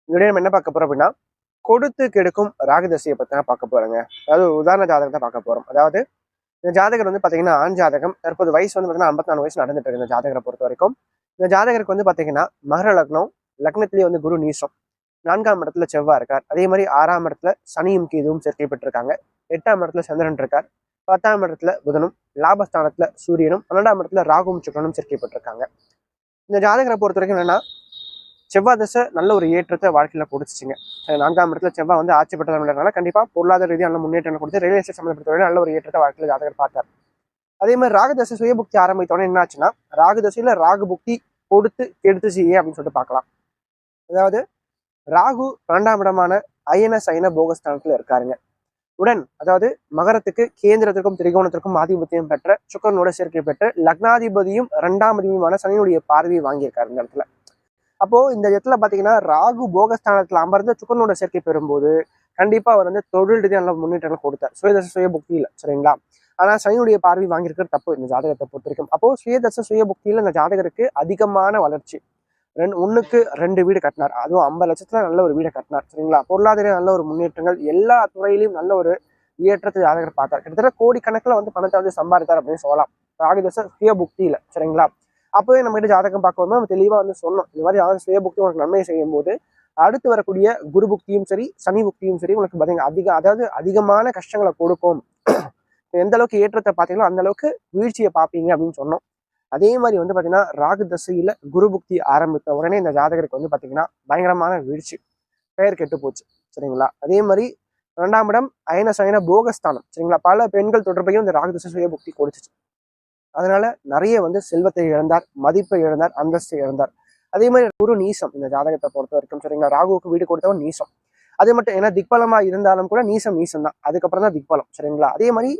இதோடய நம்ம என்ன பார்க்க போறோம் அப்படின்னா, கொடுத்து கெடுக்கும் ராகு தசையை பத்தி தான் பார்க்க போறோங்க. அதாவது ஒரு உதாரண ஜாதகத்தை பார்க்க போறோம். அதாவது இந்த ஜாதகர் வந்து பாத்தீங்கன்னா ஆண் ஜாதகம். தற்போது வயசு வந்து பாத்தீங்கன்னா 54 வயசு நடந்துட்டு இருக்கு இந்த ஜாதகரை பொறுத்த வரைக்கும். இந்த ஜாதகருக்கு வந்து பாத்தீங்கன்னா மகர லக்னம், லக்னத்திலேயே வந்து குரு நீசம், 4ஆம் இடத்துல செவ்வாய் இருக்கார். அதே மாதிரி 6ஆம் இடத்துல சனியும் கேதுவும் சேர்க்கை பெற்றிருக்காங்க. 8ஆம் இடத்துல சந்திரன் இருக்கார். 10ஆம் இடத்துல புதனும், லாபஸ்தானத்துல சூரியனும், 12ஆம் இடத்துல ராகுவும் சுக்கிரனும் சேர்க்கை பெற்றிருக்காங்க. இந்த ஜாதகரை பொறுத்த வரைக்கும் என்னன்னா, செவ்வாய் தசை நல்ல ஒரு ஏற்றத்தை வாழ்க்கையில கொடுத்துச்சுங்க. 4ஆம் இடத்துல செவ்வாய் வந்து ஆட்சி பெற்றதுனால கண்டிப்பா பொருளாதார ரீதியாக நல்ல முன்னேற்றம் கொடுத்து ரியல் எஸ்டேட் சம்பந்தப்பட்ட நல்ல ஒரு ஏற்றத்தை வாழ்க்கையில ஜாதகர் பார்த்தார். அதே மாதிரி ராகு தசை சுயபுக்தி ஆரம்பித்தோடனே என்ன ஆச்சுன்னா, ராகு தசையில ராகு புக்தி கொடுத்து கெடுத்துச்சு ஏன் அப்படின்னு சொல்லிட்டு பார்க்கலாம். அதாவது ராகு 12ஆம் இடமான அயன சயன போகஸ்தானத்துல இருக்காருங்க. உடன் அதாவது மகரத்துக்கு கேந்திரத்திற்கும் திரிகோணத்திற்கும் ஆதிபத்தியம் பெற்ற சுக்கரனோட சேர்க்கை பெற்று லக்னாதிபதியும் 2ஆம் அதிபதியுமான சனியுடைய பார்வையை வாங்கியிருக்காரு இந்த இடத்துல. அப்போ இந்த இடத்துல பாத்தீங்கன்னா ராகு போகஸ்தானத்துல அமர்ந்து சுக்கரனோட சேர்க்கை பெறும்போது கண்டிப்பா அவர் வந்து தொழில் ரீதியாக நல்ல முன்னேற்றம் கொடுத்தார். சுயதச சுய புக்தியில சரிங்களா. ஆனா சனியுடைய பார்வை வாங்கியிருக்கிறது தப்பு இந்த ஜாதகத்தை பொறுத்த வரைக்கும். அப்போ சுயதச சுய புக்தியில இந்த ஜாதகருக்கு அதிகமான வளர்ச்சி. 1க்கு 2 வீடு கட்டினார். அதுவும் 50 லட்சத்துல நல்ல ஒரு வீடை கட்டினார் சரிங்களா. பொருளாதார நல்ல ஒரு முன்னேற்றங்கள், எல்லா துறையிலையும் நல்ல ஒரு ஏற்றத்தை ஜாதகர் பார்த்தார். கிட்டத்தட்ட கோடிக்கணக்கில் வந்து பணத்தை வந்து சம்பாதித்தார் அப்படின்னு சொல்லலாம் ராகுதச சுய புக்தியில சரிங்களா. அப்பவே நம்ம கிட்ட ஜாதகம் பார்க்கும்போது நம்ம தெளிவா வந்து சொன்னோம், இந்த மாதிரி ஜாதக சுய புக்தி உனக்கு நன்மை செய்யும் போது அடுத்து வரக்கூடிய குரு புக்தியும் சரி சனி புக்தியும் சரி உனக்கு பாத்தீங்கன்னா அதிகமான கஷ்டங்களை கொடுக்கும். எந்த அளவுக்கு ஏற்றத்தை பார்த்தீங்களோ அந்த அளவுக்கு வீழ்ச்சியை பார்ப்பீங்க அப்படின்னு சொன்னோம். அதே மாதிரி வந்து பாத்தீங்கன்னா ராகு தசையில குரு புக்தி ஆரம்பித்த உடனே இந்த ஜாதகருக்கு வந்து பாத்தீங்கன்னா பயங்கரமான வீழ்ச்சி, பெயர் கெட்டு போச்சு சரிங்களா. அதே மாதிரி 2ஆம் இடம் அயன சயன போகஸ்தானம் சரிங்களா. பல பெண்கள் தொடர்பையும் இந்த ராகு தசை சுய புக்தி கொடுத்துச்சு. அதனால நிறைய வந்து செல்வத்தை இழந்தார், மதிப்பை இழந்தார், அந்தஸ்தை இழந்தார். அதே மாதிரி குரு நீசம் இந்த ஜாதகத்தை பொறுத்த வரைக்கும் சரிங்களா. ராகுவுக்கு வீடு கொடுத்தவன் நீசம். அதே மட்டும் ஏன்னா திக்பலமா இருந்தாலும் கூட நீசம் தான், அதுக்கப்புறம் தான் திக்பலம் சரிங்களா. அதே மாதிரி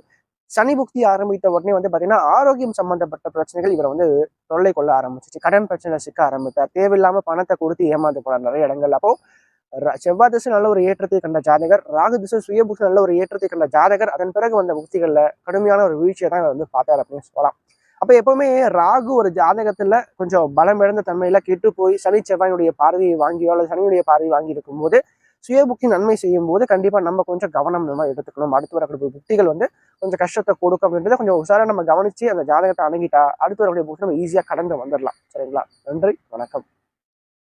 சனி புக்தி ஆரம்பித்த உடனே வந்து பாத்தீங்கன்னா ஆரோக்கியம் சம்பந்தப்பட்ட பிரச்சனைகள் இவரை வந்து தொல்லை கொள்ள ஆரம்பிச்சிச்சு. கடன் பிரச்சனை சிக்க ஆரம்பித்தார். தேவையில்லாம பணத்தை கொடுத்து ஏமாந்து போனார் நிறைய இடங்கள். அப்போ செவ்வாய் திசை நல்ல ஒரு ஏற்றத்தை கண்ட ஜாதகர், ராகு திசை சுய புக்தி நல்ல ஒரு ஏற்றத்தை கண்ட ஜாதகர் அதன் பிறகு வந்த புக்திகள்ல கடுமையான ஒரு வீழ்ச்சியை தான் வந்து பார்த்தார் அப்படின்னு சொல்லலாம். அப்ப எப்பவுமே ராகு ஒரு ஜாதகத்துல கொஞ்சம் பலம் இழந்த தன்மையில கெட்டு போய் சனி செவ்வாயினுடைய பார்வையை வாங்கியோ அல்லது சனியுடைய பார்வையை வாங்கி இருக்கும் போது சுயபுக்தி நன்மை செய்யும் போது கண்டிப்பா நம்ம கொஞ்சம் கவனம் நம்ம எடுத்துக்கணும். அடுத்து வரக்கூடிய புக்திகள் வந்து கொஞ்சம் கஷ்டத்தை கொடுக்கும் அப்படின்றத கொஞ்சம் உசாரா நம்ம கவனிச்சு அந்த ஜாதகத்தை அணுகிட்டா அடுத்து வரக்கூடிய புக்தி நம்ம ஈஸியா கடந்து வந்துடலாம் சரிங்களா. நன்றி, வணக்கம்.